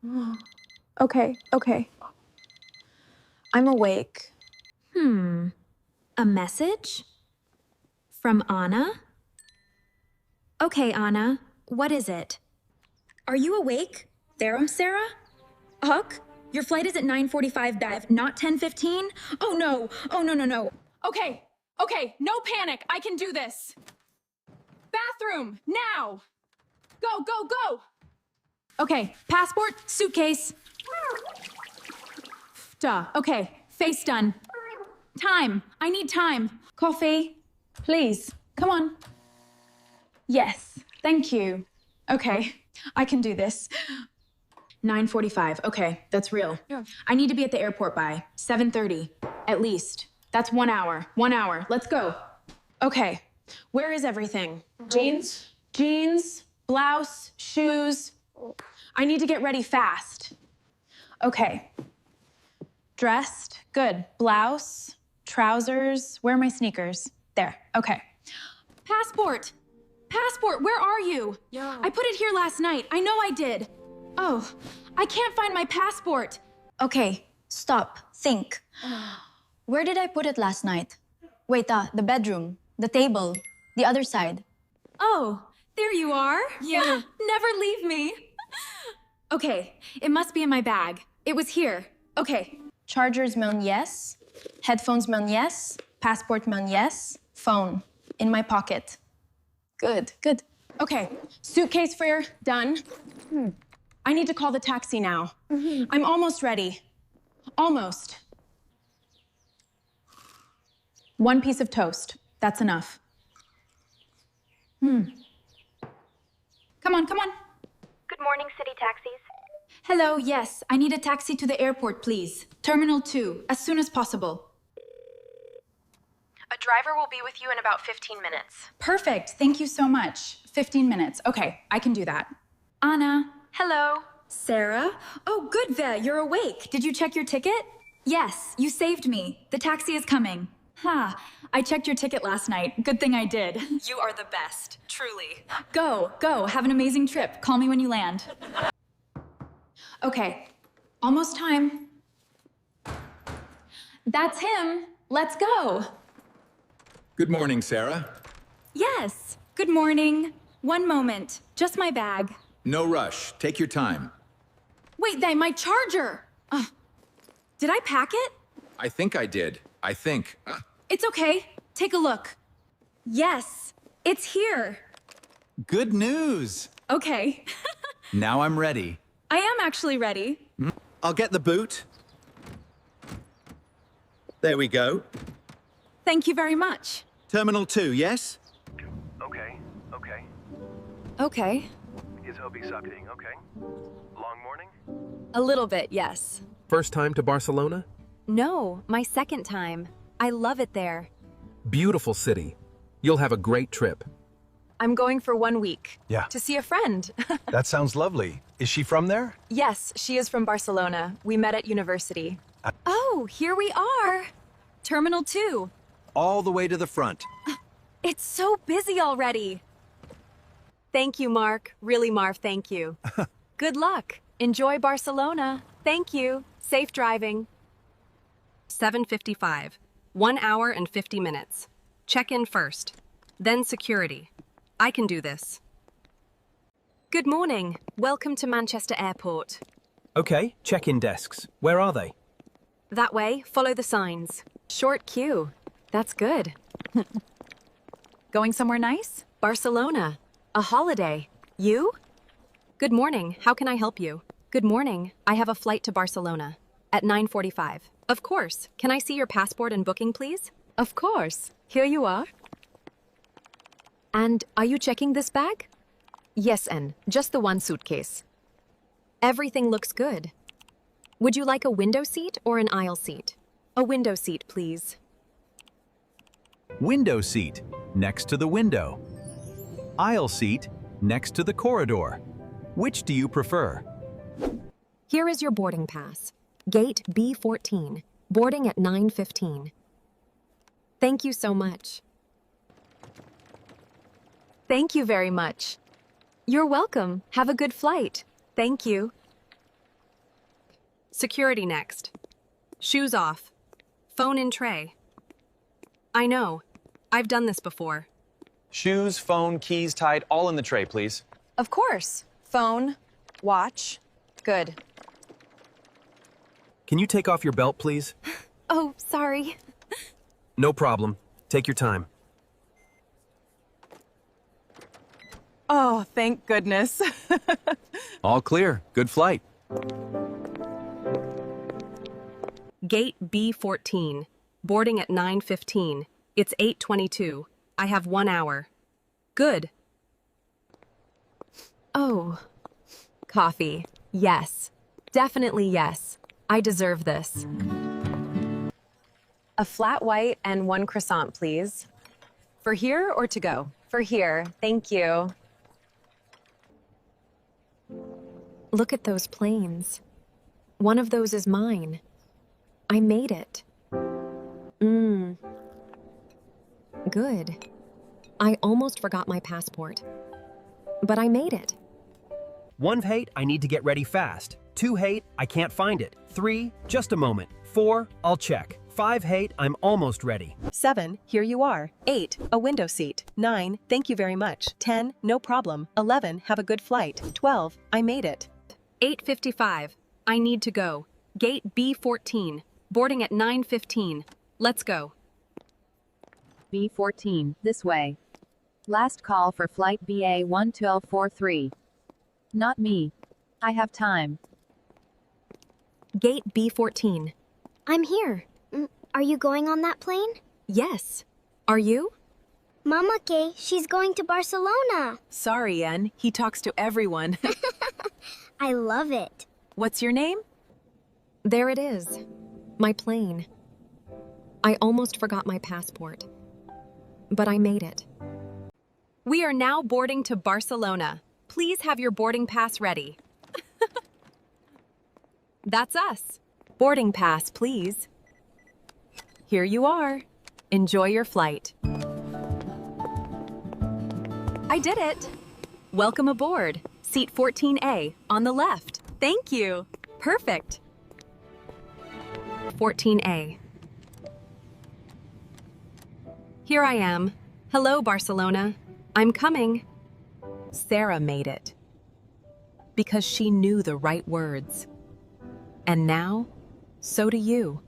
no. Okay, okay. I'm awake. A message? From Anna? Okay, Anna, what is it? Are you awake? There, Sarah? Huck? Your flight is at 9:45 Bev, not 10:15? Oh no! Oh no, no, no. Okay, no panic. I can do this. Bathroom, now! Go, go, go! Okay, passport, suitcase. Duh, okay, face done. Time, I need time. Coffee, please, come on. Yes, thank you. Okay, I can do this. 9:45, okay, that's real. Yeah. I need to be at the airport by 7:30, at least. That's 1 hour, 1 hour, let's go. Okay, where is everything? Jeans, blouse, shoes. I need to get ready fast. Okay. Dressed, good. Blouse, trousers. Where are my sneakers? There, okay. Passport, where are you? Yeah. I put it here last night. I know I did. Oh, I can't find my passport. Okay, stop. Think. Where did I put it last night? Wait, the bedroom, the table, the other side. Oh, there you are. Yeah. Never leave me. Okay, it must be in my bag. It was here. Okay. Chargers man yes, headphones man yes, passport man yes, phone in my pocket. Good, good. Okay, suitcase for done. I need to call the taxi now. I'm almost ready. Almost. One piece of toast. That's enough. Come on, come on. Good morning, City Taxis. Hello, yes. I need a taxi to the airport, please. Terminal 2, as soon as possible. A driver will be with you in about 15 minutes. Perfect. Thank you so much. 15 minutes. Okay, I can do that. Anna. Hello. Sarah? Oh, good, Ve, you're awake. Did you check your ticket? Yes, you saved me. The taxi is coming. Ha, I checked your ticket last night. Good thing I did. You are the best, truly. Go, go. Have an amazing trip. Call me when you land. Okay, almost time. That's him. Let's go. Good morning, Sarah. Yes, good morning. One moment. Just my bag. No rush. Take your time. Wait, my charger. Did I pack it? I think I did. I think. It's okay. Take a look. Yes, it's here. Good news! Okay. Now I'm ready. I am actually ready. I'll get the boot. There we go. Thank you very much. Terminal 2, yes? Okay. Okay. Is Obi sucking? Okay. Long morning? A little bit, yes. First time to Barcelona? No, my second time. I love it there. Beautiful city. You'll have a great trip. I'm going for 1 week. Yeah. To see a friend. That sounds lovely. Is she from there? Yes, she is from Barcelona. We met at university. Oh, here we are. Terminal 2. All the way to the front. It's so busy already. Thank you, Mark. Really, Marv, thank you. Good luck. Enjoy Barcelona. Thank you. Safe driving. 7:55. 1 hour and 50 minutes. Check in first. Then security. I can do this. Good morning. Welcome to Manchester Airport. Okay, check-in desks. Where are they? That way, follow the signs. Short queue. That's good. Going somewhere nice? Barcelona. A holiday. You? Good morning. How can I help you? Good morning. I have a flight to Barcelona at 9:45. Of course. Can I see your passport and booking, please? Of course. Here you are. And are you checking this bag? Yes, N. Just the one suitcase. Everything looks good. Would you like a window seat or an aisle seat? A window seat, please. Window seat, next to the window. Aisle seat, next to the corridor. Which do you prefer? Here is your boarding pass. Gate B14. Boarding at 9:15. Thank you so much. Thank you very much. You're welcome. Have a good flight. Thank you. Security next. Shoes off. Phone in tray. I know. I've done this before. Shoes, phone, keys tied, all in the tray, please. Of course. Phone, watch. Good. Can you take off your belt, please? Oh, sorry. No problem. Take your time. Oh, thank goodness. All clear. Good flight. Gate B14. Boarding at 9:15. It's 8:22. I have 1 hour. Good. Oh. Coffee. Yes. Definitely yes. I deserve this. A flat white and 1 croissant, please. For here or to go? For here. Thank you. Look at those planes. One of those is mine. I made it. Good. I almost forgot my passport. But I made it. 1 hate, I need to get ready fast. 2 hate, I can't find it. 3, just a moment. 4, I'll check. 5 hate, I'm almost ready. 7, here you are. 8, a window seat. 9, thank you very much. 10, no problem. 11, have a good flight. 12, I made it. 8:55. I need to go. Gate B14. Boarding at 9:15. Let's go. B14, this way. Last call for flight BA 11243. Not me. I have time. Gate B14. I'm here. Are you going on that plane? Yes. Are you? Mama Kay, she's going to Barcelona. Sorry, Ann. He talks to everyone. I love it. What's your name? There it is. My plane. I almost forgot my passport. But I made it. We are now boarding to Barcelona. Please have your boarding pass ready. That's us. Boarding pass, please. Here you are. Enjoy your flight. I did it. Welcome aboard. Seat 14A, on the left. Thank you. Perfect. 14A. Here I am. Hello, Barcelona. I'm coming. Sarah made it. Because she knew the right words. And now, so do you.